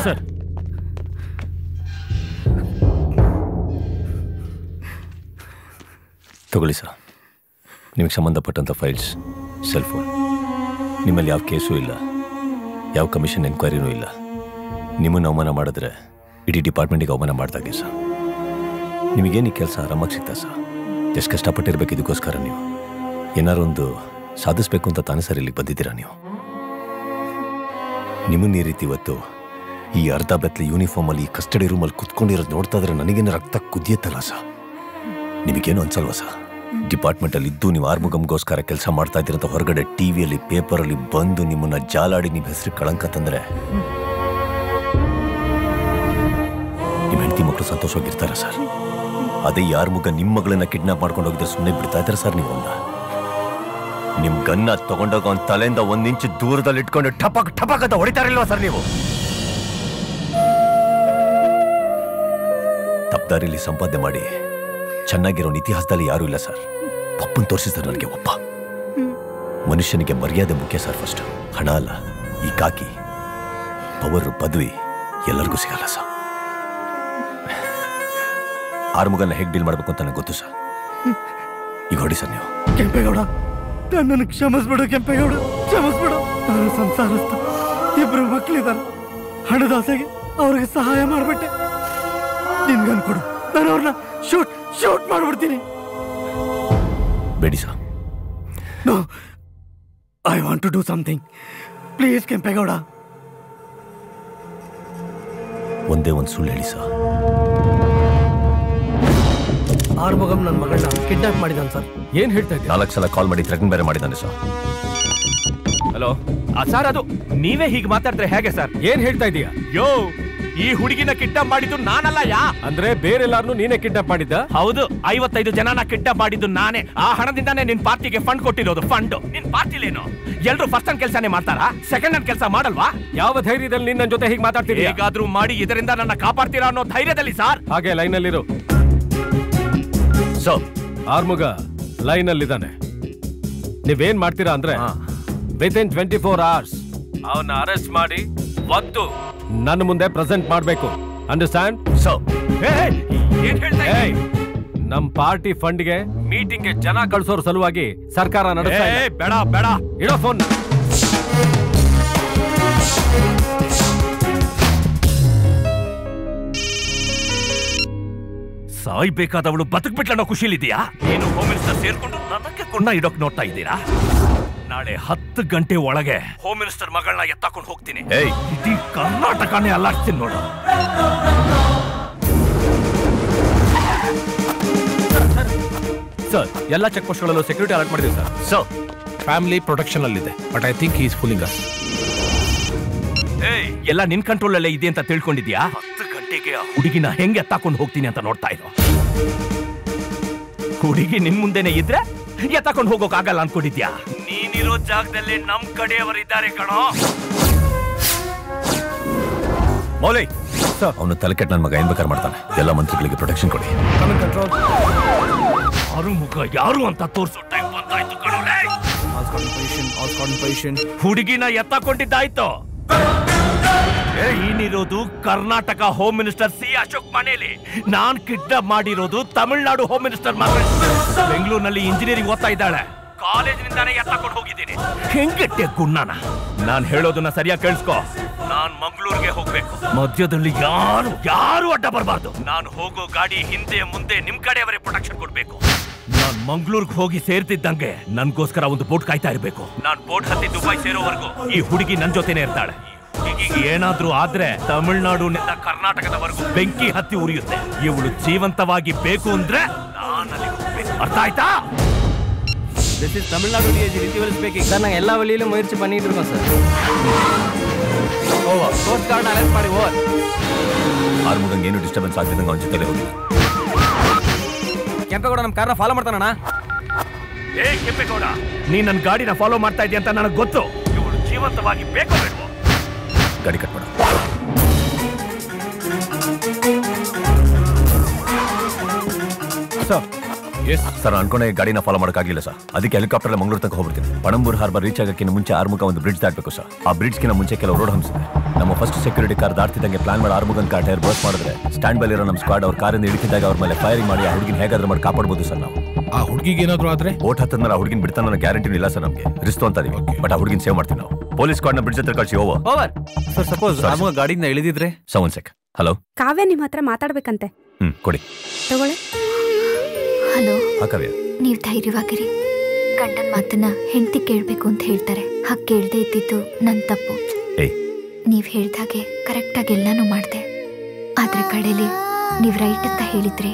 Sir. ತಗೊಳ್ಳಿ sir, ನಿಮಗೆ ಸಂಬಂಧಪಟ್ಟಂಥ ಫೈಲ್ಸ್, ಸೆಲ್ ಫೋನ್. ನಿಮ್ಮಲ್ಲಿ ಯಾವ ಕೇಸೂ ಇಲ್ಲ, ಯಾವ ಕಮಿಷನ್ ಎನ್ಕ್ವೈರಿನೂ ಇಲ್ಲ. ನಿಮ್ಮನ್ನು ಅವಮಾನ ಮಾಡಿದ್ರೆ ಇಡೀ ಡಿಪಾರ್ಟ್ಮೆಂಟಿಗೆ ಅವಮಾನ ಮಾಡ್ದಾಗೆ ಸರ್. ನಿಮಗೇನು ಈ ಕೆಲಸ ಆರಾಮಾಗಿ ಸಿಗ್ತಾ ಸರ್? ಎಷ್ಟು ಕಷ್ಟಪಟ್ಟಿರ್ಬೇಕು ಇದಕ್ಕೋಸ್ಕರ. ನೀವು ಏನಾರು ಒಂದು ಸಾಧಿಸ್ಬೇಕು ಅಂತ ತಾನೇ ಸರ್ ಇಲ್ಲಿಗೆ ಬಂದಿದ್ದೀರಾ ನೀವು? ನಿಮ್ಮನ್ನ ಈ ರೀತಿ ಇವತ್ತು ಈ ಅರ್ಧ ಬೆತ್ತಲೆ ಯೂನಿಫಾರ್ಮಲ್ಲಿ ಈ ಕಸ್ಟಡಿ ರೂಮಲ್ಲಿ ಕುತ್ಕೊಂಡಿರೋದು ನೋಡ್ತಾ ಇದ್ರೆ ನನಗೇನು ರಕ್ತ ಕುದಿಯತ್ತಲ್ಲ ಸರ್. ನಿಮಗೇನು ಅನ್ಸಲ್ವಾ ಸರ್? ಡಿಪಾರ್ಟ್ಮೆಂಟಲ್ಲಿ ಇದ್ದು ನೀವು ಆರ್ಮುಗಮ್ಗೋಸ್ಕರ ಕೆಲಸ ಮಾಡ್ತಾ ಇದ್ದೀರಂತ ಹೊರಗಡೆ ಟಿವಿಯಲ್ಲಿ ಪೇಪರಲ್ಲಿ ಬಂದು ನಿಮ್ಮನ್ನ ಜಾಲಾಡಿ ನಿಮ್ಮ ಹೆಸರು ಕಳಂಕ ತಂದ್ರೆ ನಿಮ್ಮ ಹೆಂಡತಿ ಮಕ್ಕಳು ಸಂತೋಷವಾಗಿರ್ತಾರ ಸರ್? ಅದೇ ಯಾರ ಮುಗ ನಿಮ್ಮ ಮಗಳನ್ನ ಕಿಡ್ನಾಪ್ ಮಾಡ್ಕೊಂಡು ಹೋಗಿದ್ರೆ ಸುಮ್ಮನೆ ಬಿಡ್ತಾ ಇದ್ದಾರೆ ಸರ್ ನೀವು? ನಿಮ್ ಗನ್ನ ತಗೊಂಡೋಗ ಅವನ ತಲೆಯಿಂದ 1 ಇಂಚು ದೂರದಲ್ಲಿ ಇಟ್ಕೊಂಡು ಟಪಕ್ ಟಪಕ್ ಅಂತ ಹೊಡಿತಾರಿಲ್ವಾ ಸರ್ ನೀವು? ತಪ್ಪದಾರಿಲಿ ಸಂಪಾದನೆ ಮಾಡಿ ಚೆನ್ನಾಗಿರೋ ಇತಿಹಾಸದಲ್ಲಿ ಯಾರೂ ಇಲ್ಲ ಸರ್. ಪಪ್ಪನ್ ತೋರಿಸಿದ್ದಾರೆ ನನಗೆ. ಒಬ್ಬ ಮನುಷ್ಯನಿಗೆ ಮರ್ಯಾದೆ ಮುಖ್ಯ ಸರ್. ಫಸ್ಟ್ ಹಣ ಅಲ್ಲ, ಈ ಕಾಕಿ ಪವರ್ ಪದವಿ ಎಲ್ಲರಿಗೂ ಸಿಗಲ್ಲ ಸರ್. ಆರ್ಮುಗನ್ನ ಹೇಗೆ ಡೀಲ್ ಮಾಡಬೇಕು ಅಂತ ನನಗೆ ಗೊತ್ತು ಸರ್. ಈಗ ಹೊಡಿ ಸರ್ ನೀವು. ಕೆಂಪೇಗೌಡ, ನನ್ನನ್ನು ಕ್ಷಮಿಸ್ಬಿಡು ಕೆಂಪೇಗೌಡ, ಕ್ಷಮಿಸ್ಬಿಡು. ನಾನು ಸಂಸಾರಸ್ಥ, 2 ಮಕ್ಕಳಿದ್ದಾರೆ. ಹಣದ ಆಸೆಗೆ ಅವ್ರಿಗೆ ಸಹಾಯ ಮಾಡ್ಬಿಟ್ಟೆ. ನಿನ್ಗನ್ ಕೊಡು, ನಾನು ಅವ್ರನ್ನ ಶೂಟ್ ಮಾಡ್ಬಿಡ್ತೀನಿ. ಬೇಡಿ sir. No, I want to do something. Please Kempegowda. ಒಂದೇ ಒಂದು ಸುಳ್ಳು ಹೇಳಿ ಸರ್. ಆರ್ಮುಗಂ ನನ್ನ ಮಗಳನ್ನ ಕಿಡ್ನಾಪ್ ಮಾಡಿದಾನೆ ಸರ್. ಏನ್ ಹೇಳ್ತಾ ಇದ್ದೀರಾ? 4 ಸಲ ಕಾಲ್ ಮಾಡಿ ಥ್ರೆಟನ್ ಬೇರೆ ಮಾಡಿದ್ದಾನೆ ಸರ್. ಹಲೋ ಸರ್, ಅದು ನೀವೇ ಹೀಗೆ ಮಾತಾಡಿದ್ರೆ ಹೇಗೆ ಸರ್? ಏನ್ ಹೇಳ್ತಾ ಇದೀಯಾ? ಯೋ, ಈ ಹುಡುಗಿನ ಕಿಡ್ನಾಪ್ ಮಾಡಿದ್ದು ನಾನಲ್ಲ. ಅಂದ್ರೆ ಬೇರೆಲ್ಲಾರನು ನೀನೇ ಕಿಡ್ನಾಪ್ ಮಾಡಿದ್ದ? ಹೌದು, 55 ಜನನ ಕಿಡ್ನಾಪ್ ಮಾಡಿದ್ದು ನಾನೇ. ಆ ಹಣದಿಂದಾನೇ ನಿನ್ ಪಾರ್ಟಿಗೆ ಫಂಡ್ ಕೊಟ್ಟಿರೋದು. ಫಂಡ್ ನಿನ್ ಪಾರ್ಟಿಲೇನು? ಎಲ್ರು ಫಸ್ಟ್ ಹ್ಯಾಂಡ್ ಕೆಲಸನೇ ಮಾಡ್ತಾರಾ? ಸೆಕೆಂಡ್ ಹ್ಯಾಂಡ್ ಕೆಲಸ ಮಾಡಲ್ವಾ? ಯಾವ ಧೈರ್ಯದಲ್ಲಿ ನಿನ್ನ ಜೊತೆ ಹೀಗೆ ಮಾತಾಡ್ತೀರಿ? ಹೇಗಾದ್ರೂ ಮಾಡಿ ಇದರಿಂದ ನನ್ನ ಕಾಪಾಡ್ತೀರಾ ಅನ್ನೋ ಧೈರ್ಯದಲ್ಲಿ ಸರ್. ಹಾಗೆ ಲೈನ್ ಅಲ್ಲಿರು. ಸೊ ಆರ್ಮುಗ ಲೈನ್ ಅಲ್ಲಿದ್ದಾನೆ. ನೀವೇನ್ ಮಾಡ್ತೀರಾ ಅಂದ್ರೆ ವಿತಿನ್ 24 hours ಅವನ್ನ ಅರೆಸ್ಟ್ ಮಾಡಿ ಒದ್ದು ನನ್ನ ಮುಂದೆ ಪ್ರೆಸೆಂಟ್ ಮಾಡಬೇಕು. ಅಂಡರ್ಸ್ಟ್ಯಾಂಡ್? ಸೊ ಏನ್ ಹೇಳ್ತಾ ನಮ್ ಪಾರ್ಟಿ ಫಂಡ್ಗೆ ಮೀಟಿಂಗ್ಗೆ ಜನ ಕಳ್ಸೋರ್ ಸಲುವಾಗಿ ಸರ್ಕಾರ ನಡೆಸ್ತಾ ಇದೆ. ಬೇಡ ಬೇಡ, ಇಡೋ ಫೋನ್. ಸಾಯ್ಬೇಕಾದವಳು ಬದುಕ್ಬಿಟ್ಲ ಅನ್ನೋ ಖುಷಿಲಿದೆಯಾ? ಏನು ಹೋಮ್ ಮಿನಿಸ್ಟರ್ ಸೇರ್ಕೊಂಡು ನನಗೆ ಕೊಂಡ ಇಡೋಕ್ ನೋಡ್ತಾ ಇದ್ದೀರಾ? ನಾಳೆ 10 ಗಂಟೆ ಒಳಗೆ ಹೋಮ್ ಮಿನಿಸ್ಟರ್ ಮಗಳನ್ನ ಎತ್ತಾಕೊಂಡು ಹೋಗ್ತೀನಿ. ಇಡೀ ಕರ್ನಾಟಕನೇ ಅಲ್ಲಾಡ್ತೀನಿ ನೋಡು. ಸರ್, ಎಲ್ಲ ಚೆಕ್ ಪೋಸ್ಟ್ಗಳಲ್ಲೂ ಸೆಕ್ಯೂರಿಟಿ ಅಲರ್ಟ್ ಮಾಡಿದ್ದೀವಿ ಸರ್. ಸೊ ಫ್ಯಾಮಿಲಿ ಪ್ರೊಟೆಕ್ಷನ್ ಅಲ್ಲಿದೆ, but I think he is fooling us. ಎಲ್ಲ ನಿನ್ ಕಂಟ್ರೋಲ್ ಅಲ್ಲೇ ಇದೆ ಅಂತ ತಿಳ್ಕೊಂಡಿದ್ಯಾ? 10 ಗಂಟೆಗೆ ಆ ಹುಡುಗಿನ ಹೆಂಗೆ ಎತ್ತಾಕೊಂಡು ಹೋಗ್ತೀನಿ ಅಂತ ನೋಡ್ತಾ ಇರೋ. ಹುಡುಗಿ ನಿನ್ ಮುಂದೆನೆ ಇದ್ರೆ ಎತ್ತಾಕೊಂಡು ಹೋಗೋಕ್ ಆಗಲ್ಲ ಅನ್ಕೊಂಡಿದ್ಯಾ? ನೀನಿರೋ ಜಾಗದಲ್ಲಿ ನಮ್ ಕಡೆಯವರಿದ್ದಾರೆ ಕಣೋ. ಮೌಲಿ ಸರ್, ಅವನು ತಲೆ ಕೆಟ್ಟ ನನ್ನ ಮಗ ಏನ್ ಬೇಕಾದ್ರೆ ಮಾಡ್ತಾನೆ. ಎಲ್ಲ ಮಂತ್ರಿಗಳಿಗೆ ಪ್ರೊಟೆಕ್ಷನ್ ಕೊಡಿ. ಆರುಮುಗ ಯಾರು ಅಂತ ತೋರ್ಸೋ ಟೈಮ್ ಬಂದಾಯ್ತು ಕಣೋಲೆ. ಹುಡುಗಿನ ಎತ್ತಾಕೊಂಡಿದ್ದಾಯ್ತು. ಏನಿರೋದು Karnataka home minister C Ashok ಮನೇಲಿ. ನಾನ್ ಕಿಡ್ನಾಪ್ ಮಾಡಿರೋದು ತಮಿಳುನಾಡು ಹೋಮ್ ಮಿನಿಸ್ಟರ್ ಮಗಳು. ಬೆಂಗಳೂರಿನಲ್ಲಿ ಇಂಜಿನಿಯರಿಂಗ್ ಓದ್ತಾ ಇದ್ದಾಳೆ. ಕಾಲೇಜಿನಿಂದಾನೇ ಎತ್ತಾಕೊಂಡು ಹೋಗಿದ್ದೀನಿ. ಹೆಂಗಟ್ಟೆ ಗುಣ್ಣನ? ನಾನ್ ಹೇಳೋದನ್ನ ಸರಿಯಾಗಿ ಕೇಳಿಸ್ಕೊ. ನಾನ್ ಮಂಗಳೂರಿಗೆ ಹೋಗ್ಬೇಕು. ಮಧ್ಯದಲ್ಲಿ ಯಾರು ಅಡ್ಡ ಬರಬಾರ್ದು. ನಾನು ಹೋಗೋ ಗಾಡಿ ಹಿಂದೆ ಮುಂದೆ ನಿಮ್ ಕಡೆಯವರೇ ಪ್ರೊಟೆಕ್ಷನ್ ಕೊಡ್ಬೇಕು. ನಾನ್ ಮಂಗಳೂರಿಗೆ ಹೋಗಿ ಸೇರ್ತಿದ್ದಂಗೆ ನನ್ಗೋಸ್ಕರ ಒಂದು ಬೋಟ್ ಕಾಯ್ತಾ ಇರ್ಬೇಕು. ನಾನ್ ಬೋಟ್ ಹತ್ತಿ ದುಬೈ ಸೇರೋವರೆಗೂ ಈ ಹುಡುಗಿ ನನ್ ಜೊತೆನೆ ಇರ್ತಾಳೆ. ಹುಡುಗಿಗೆ ಏನಾದ್ರೂ ಆದ್ರೆ ತಮಿಳುನಾಡಿನಿಂದ ಕರ್ನಾಟಕದವರೆಗೂ ಬೆಂಕಿ ಹತ್ತಿ ಉರಿಯುತ್ತೆ. ಇವಳು ಜೀವಂತವಾಗಿ ಬೇಕು ಅಂದ್ರೆ ನಾನಲ್ಲಿ ಹೋಗ್ಬೇಕು. ಅರ್ಥ ಆಯ್ತಾ? This is Tamil Nadu DIG Rithivel speaking. Sir, நாங்க எல்லா வழியிலும் முயற்சி பண்ணிட்டு இருக்கோம் sir. Over. Coast guard alert ಮಾಡಿ. ಓವರ್. ಆರ್ಮುಗಂಗೆ ಏನು ಡಿಸ್ಟರ್ಬೆನ್ಸ್ ಆಗ್ತಿದ್ದಂಗೆ ಅವನ ಜೊತೆಲೇ ಹೋಗಿ. ಕೆಂಪೇಗೌಡ ನಮ್ಮ ಕಾರ್ನ ಫಾಲೋ ಮಾಡ್ತಾನಣ್ಣ. ಕೆಂಪೇಗೌಡ, ನೀನ್ ನನ್ನ ಗಾಡಿನ ಫಾಲೋ ಮಾಡ್ತಾ ಇದೀಯ ಅಂತ ನನಗೆ ಗೊತ್ತು. ಇವಳು ಜೀವಂತವಾಗಿ ಬೇಕು ಬೇಕು. ಗಾಡಿ ಕಟ್ಬೇಡ. ಸರ್, ಸರ್ ಅನ್ಕೊಂಡೆ ಗಾಡಿನ ಫಾಲೋ ಮಾಡೋಕ್ಕಾಗಲಿಲ್ಲ ಸರ್. ಅದಕ್ಕೆ ಹೆಲಿಕಾಪ್ಟರ್ ಮಂಗಳೂರು ತನಕ ಹೋಗ್ಬಿಡ್ತೀನಿ. ಪಣಂಬೂರ್ ಹಾರ್ಬರ್ ರೀಚ್ ಆಗಕ್ಕಿಂತ ಮುಂಚೆ ಆರ್ಮುಗ ಒಂದು ಬ್ರಿಡ್ಜ್ ದಾಟಬೇಕು ಸರ್. ಆ ಬ್ರಿಡ್ಜ್ಗಿನ ಮುಂಚೆ ಕೆಲವು ರೋಡ್ ಹಂಪ್ಸ್ ಇದೆ. ನಮ್ಮ ಫಸ್ಟ್ ಸೆಕ್ಯೂರಿಟಿ ಕಾರ್ ದಾಟ್ತಿದ್ದಂಗೆ ಪ್ಲಾನ್ ಮಾಡಿ ಆರ್ಮುಗನ್ ಕಾರ್ ಟೈರ್ ಬರ್ಸ್ ಮಾಡಿದ್ರೆ ಸ್ಟ್ಯಾಂಡ್ ಬೈ ಇರೋ ನಮ್ಮ ಸ್ಕ್ವಾಡ್ ಅವ್ರ ಕಾರಿಂದ ಇಳಿತಿದ್ದಾಗ ಅವ್ರ ಮೇಲೆ ಫೈರಿಂಗ್ ಮಾಡಿ ಆ ಹುಡುಗಿನ ಹೇಗಾದ್ರೂ ಮಾಡಿ ಕಾಪಾಡ್ಬೋದು ಸರ್ ನಾವು. ಆ ಹುಡುಗಿಗೆ ಏನಾದ್ರು ಆದ್ರೆ ಓಟ್ ಹತ್ತದ ಆ ಹುಡುಗಿನ ಬಿಡ್ತಾನ ಅನ್ನೋ ಗ್ಯಾರಂಟಿ ಇಲ್ಲ ಸರ್ ನಮಗೆ. ರಿಸ್ಕ್ ಅಂತ ಇದೀವಿ, ಬಟ್ ಆ ಹುಡುಗಿನ ಸೇವ್ ಮಾಡ್ತೀವಿ ನಾವು. ಪೊಲೀಸ್ ಸ್ಕ್ವಾಡ್ ನ ಬ್ರಿಡ್ಜ್ ಹತ್ರ ಕಳಿಸಿ. Over sir. ಸಪೋಸ್ ಆರ್ಮುಗ ಗಾಡಿಯಿಂದ ಇಳಿದಿದ್ರೆ? One sec. ಹಲೋ ಕಾವ್ಯ ನಿಮ್ಮ ಹತ್ರ ಮಾತಾಡ್ಬೇಕಂತೆ. ಕೊಡಿ. ತಗೊಳ್ಳಿ. ಹಲೋ ಕಾವ್ಯ, ನೀವು ಧೈರ್ಯವಾಗಿರಿ. ಗಂಡನ ಮಾತನ್ನ ಹೆಂಡತಿ ಕೇಳಬೇಕು ಅಂತ ಹೇಳ್ತಾರೆ. ಹಾಗೆ ಕೇಳದೆ ಇದ್ದಿದ್ದು ನನ್ನ ತಪ್ಪು. ನೀವು ಹೇಳ್ದಾಗೆ ಕರೆಕ್ಟಾಗಿ ಎಲ್ಲಾನು ಮಾಡಿದೆ. ಆದ್ರೆ ಕಡೆಯಲ್ಲಿ ನೀವು ರೈಟ್ ಅಂತ ಹೇಳಿದ್ರಿ.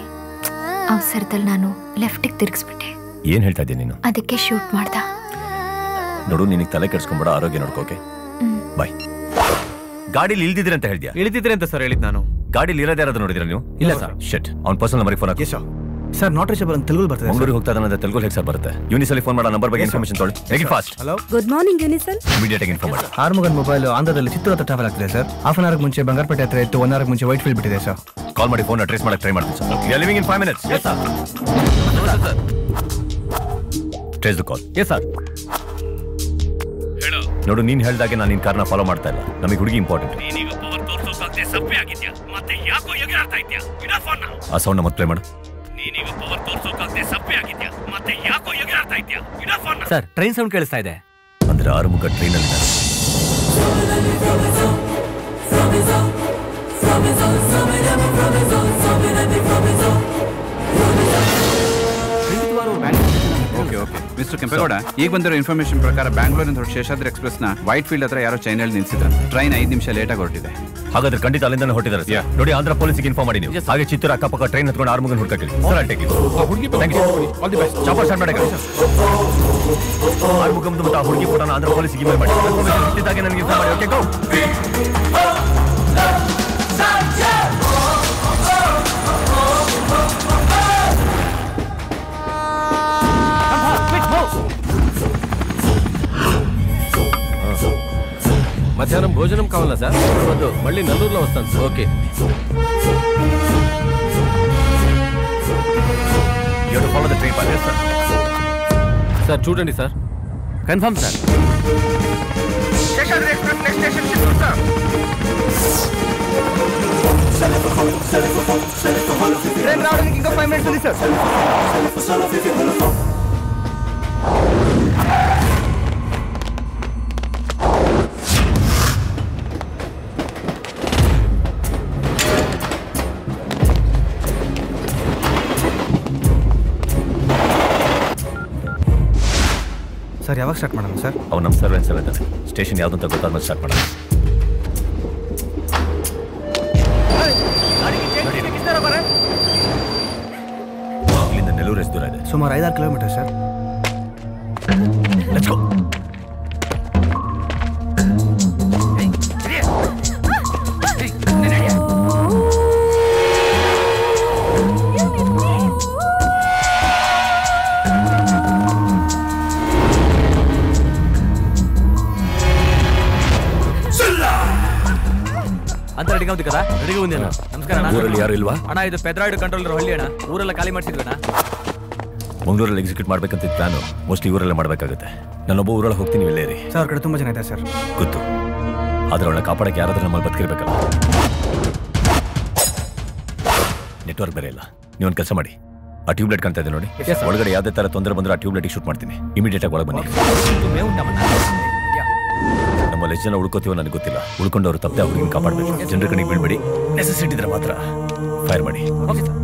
ಅವಸರದಲ್ಲಿ ನಾನು ಲೆಫ್ಟಿಗೆ ತಿರುಗಿಸ್ಬಿಟ್ಟೆ. ಏನ್ ಹೇಳ್ತಾ ಇದ್ದೀನಿ ನೀನು? ಅದಕ್ಕೆ ಶೂಟ್ ಮಾಡ್ದ. ನೋಡು, ನಿನಗೆ ತಲೆ ಕೆಡಿಸ್ಕೊಂಬೇಡ, ಆರೋಗ್ಯ ನೋಡ್ಕೋಕೆ. ಬಾಯ್. ಗಾಡಿಲಿ ಇಲ್ದಿದ್ರೆ ಅಂತ ಹೇಳ್ದ್ಯಾ? ಇಳಿದಿದ್ರೆ ಅಂತ ಸರ್ ಹೇಳಿದ್ ನಾನು. ಗಾಡಿಲಿ ಇರೋದೇ ಯಾರಾದ್ರೂ ನೋಡಿದ್ರ ನೀವು? ಇಲ್ಲ ಸರ್. ಶೆಟ್, ಅವ್ನ ಪರ್ಸನಲ್ ನಂಬರಿಗೆ phone hockey. Sir not reachable ಅಂತ ತೆಲುಗು ಬರ್ತದೆ. ಮಂಗಳೂರಿಗೆ ಹೋಗ್ತಾ ಇದ್ದಾನೆ, ತೆಲುಗು ಹೇಗೆ ಸರ್ ಬರುತ್ತೆ? ಯೂನಿಸಲ್ಲಿ ಫೋನ್ ಮಾಡೋ ನಂಬರ್ ಬಗ್ಗೆ ಇನ್ಫಾರ್ಮೇಶನ್ ತೊಗೊಳ್ಳಿ. ಹೇಗೆ ಫಾಸ್ಟ್. ಹಲೋ, ಗುಡ್ ಮಾರ್ನಿಂಗ್ ಯೂನಿಸಲ್. ಇಮಿಡಿಯೇಟ್ ಆಗಿ ಇನ್ಫಾರ್ಮ್ ಮಾಡಿ. ಆರ್ಮುಗನ್ ಮೊಬೈಲ್ ಆಂಧ್ರದಲ್ಲಿ ಚಿತ್ತೂರು ಹತ್ರ ಟ್ರಾವೆಲ್ ಆಗ್ತಿದೆ ಸರ್. ಹಾಫ್ ಅನ್ ಅವರ್ ಮುಂಚೆ ಬಂಗಾರಪೇಟೆ ಹತ್ರ ಇತ್ತು, 1 ಅವರ್ ಮುಂಚೆ ವೈಟ್ ಫೀಲ್ಡ್ ಬಿಟ್ಟಿದೆ ಸರ್. ಕಾಲ್ ಮಾಡಿ ಫೋನ್ ಟ್ರೇಸ್ ಮಾಡಕ್ಕೆ ಟ್ರೈ ಮಾಡ್ತೀನಿ sir. You are living in 5 minutes. Yes sir. Trace the call. Yes sir. ನೋಡು, ನೀನ್ ಹೇಳ್ದಾಗೆ ನಾನು ನಿನ್ ಕಾರ್ನ ಫಾಲೋ ಮಾಡ್ತಾ ಇಲ್ಲ. ನಮಗೆ ಹುಡುಗಿ ಇಂಪಾರ್ಟೆಂಟ್. ಆ ಸೌಂಡ್ ಮತ್ತೆ ಪ್ಲೇ ಮಾಡು. ಸರ್, ಟ್ರೈನ್ ಸೌಂಡ್ ಕೇಳಿಸ್ತಾ ಇದೆ. ಅಂದ್ರೆ ಆರುಮುಖ ಟ್ರೈನ್ ಅಲ್ಲಿ ಮಿಸ್ಟರ್ ಕೆಂಪೇಗೌಡ, ಈಗ ಬಂದಿರೋ ಇನ್ಫಾರ್ಮೇಶನ್ ಪ್ರಕಾರ ಬ್ಯಾಂಗ್ಳೂರಿನ ಹೊರಟ ಶೇಷಾದ್ರಿ ಎಕ್ಸ್ಪ್ರೆಸ್ ನ ವೈಟ್ ಫೀಲ್ಡ್ ಹತ್ರ ಯಾರೋ ಚೈನಲ್ಲಿ ನಿಲ್ಸಿದ್ರಂತೆ. ಟ್ರೈನ್ 5 ನಿಮಿಷ ಲೇಟ್ ಆಗಿ ಹೊರಟಿದೆ. ಹಾಗಾದ್ರೆ ಖಂಡಿತ ಅಲ್ಲಿಂದ ಹೊರಟಿದ್ದಾರೆ. ನೋಡಿ, ಆಂಧ್ರ ಪೊಲೀಸ್ಗೆ ಇನ್ಫಾರ್ಮ್ ಮಾಡಿ ನೀವು. ಹಾಗೆ ಚಿತ್ತೂರು ಅಕ್ಕಪಕ್ಕ ಟ್ರೈನ್ ಹತ್ಕೊಂಡು ಆರ್ಮುಗನ್ ಹುಡುಕಿ. ಆರ್ಮುಗಮ್ದು ಮತ್ತು ಆ ಹುಡುಗಿ ಫೋಟೋನ ಆಂಧ್ರ ಪೊಲೀಸ್ಗೆ ಇಮೇಲ್ ಮಾಡಿ. ನನಗೆ ಇನ್ಫಾರ್ಮ್ ಮಾಡಿ. ಓಕೆ, ಗೋ. మధ్యాహ్నం భోజనం కావాలా సార్? వద్దు, మళ్ళీ నల్లూరులో వస్తాను సార్. ఓకే. సార్ చూడండి సార్. Confirm sir. ట్రైన్ రావడానికి ఇంకా 5 minutes ఉంది సార్. ಸರ್, ಯಾವಾಗ ಸ್ಟಾರ್ಟ್ ಮಾಡೋಣ ಸರ್? ಅವ್ನು ನಮ್ಮ ಸರ್ವೆನ್ಸ್ ಎಲ್ಲ ಇದ್ದಾನೆ. ಸ್ಟೇಷನ್ ಯಾವ್ದು ಅಂತ ಗೊತ್ತಾದ್ಮೇಲೆ ಸ್ಟಾರ್ಟ್ ಮಾಡೋಣ. ಇಲ್ಲಿಂದ ನೆಲ್ಲೂರು ಎಷ್ಟು ದೂರ ಇದೆ? ಸುಮಾರು 5-6 ಕಿಲೋಮೀಟರ್ ಸರ್. Let's go. ಅಂತ ರೆಡಿಗೆ ಹೋಗ್ತಿ కదా? ರೆಡಿಗೆ ಬಂದೇನ? ನಮಸ್ಕಾರ ಅಣ್ಣ. ಊರಲ್ಲಿ ಯಾರು ಇಲ್ವಾ? ಅಣ್ಣ, ಇದು ಪೆದ್ರಾಯ್ಡು ಕಂಟ್ರೋಲರ್ ಹಳ್ಳಿ ಅಣ್ಣ. ಊರೆಲ್ಲ ಖಾಲಿ ಮಾಡ್ಸಿದ್ವಣ್ಣ. ಮಂಗಳೂರಲ್ಲಿ ಎಕ್ಸಿಕ್ಯೂಟ್ ಮಾಡ್ಬೇಕಂತ ಪ್ಲಾನು ಮೋಸ್ಟ್ಲಿ ಊರಲ್ಲೇ ಮಾಡಬೇಕಾಗುತ್ತೆ. ನಾನೊಬ್ಬ ಊರೊಳಗೆ ಹೋಗ್ತೀನಿ. ಇಲ್ಲೇರಿ ಸರ್, ಕಡೆ ತುಂಬ ಜನ ಇದೆ ಸರ್. ಗೊತ್ತು, ಆದ್ರೆ ಅವಳ ಕಾಪಾಡಕ್ಕೆ ಯಾರಾದ್ರೂ ನಮ್ಮಲ್ಲಿ ಬದುಕಿರ್ಬೇಕಲ್ಲ. ನೆಟ್ವರ್ಕ್ ಬೇರೆ ಇಲ್ಲ. ನೀವೊಂದು ಕೆಲಸ ಮಾಡಿ, ಆ ಟ್ಯೂಬ್ಲೈಟ್ ಕಾಣ್ತಾ ಇದೆ ನೋಡಿ, ಒಳಗಡೆ ಯಾವುದೇ ತರ ತೊಂದರೆ ಬಂದ್ರೆ ಆ ಟ್ಯೂಬ್ಲೈಟ್ ಶೂಟ್ ಮಾಡ್ತೀನಿ. ಇಮಿಡಿಯೇಟ್ ಆಗಿ ಒಳಗೆ ಬನ್ನಿ. ನಮ್ಮಲ್ಲಿ ಎಷ್ಟು ಜನ ಉಳ್ಕೋತೀವೋ ನನಗೆ ಗೊತ್ತಿಲ್ಲ. ಉಳ್ಕೊಂಡವ್ರು ತಪ್ಪದೆ ಅವ್ರಿಗೆ ಕಾಪಾಡಬೇಕು. ಜನರ ಕಣ್ಣಿಗೆ ಬೀಳ್ಬೇಡಿ. ನೆಸೆಸಿಟಿ ಇದ್ರೆ ಮಾತ್ರ ಫೈರ್ ಮಾಡಿ. Okay sir.